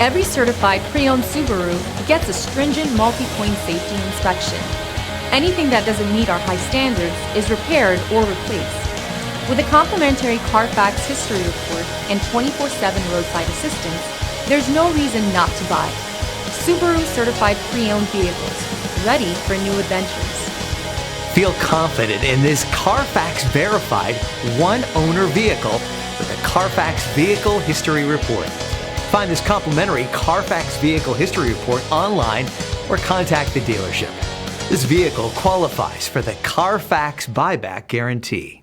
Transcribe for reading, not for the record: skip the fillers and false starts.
Every certified pre-owned Subaru gets a stringent multi-point safety inspection. Anything that doesn't meet our high standards is repaired or replaced. With a complimentary CarFax history report and 24/7 roadside assistance, there's no reason not to buy. Subaru Certified Pre-Owned Vehicles, ready for new adventures. Feel confident in this CarFax verified one-owner vehicle with a CarFax Vehicle History Report. Find this complimentary CarFax Vehicle History Report online or contact the dealership. This vehicle qualifies for the CarFax buyback guarantee.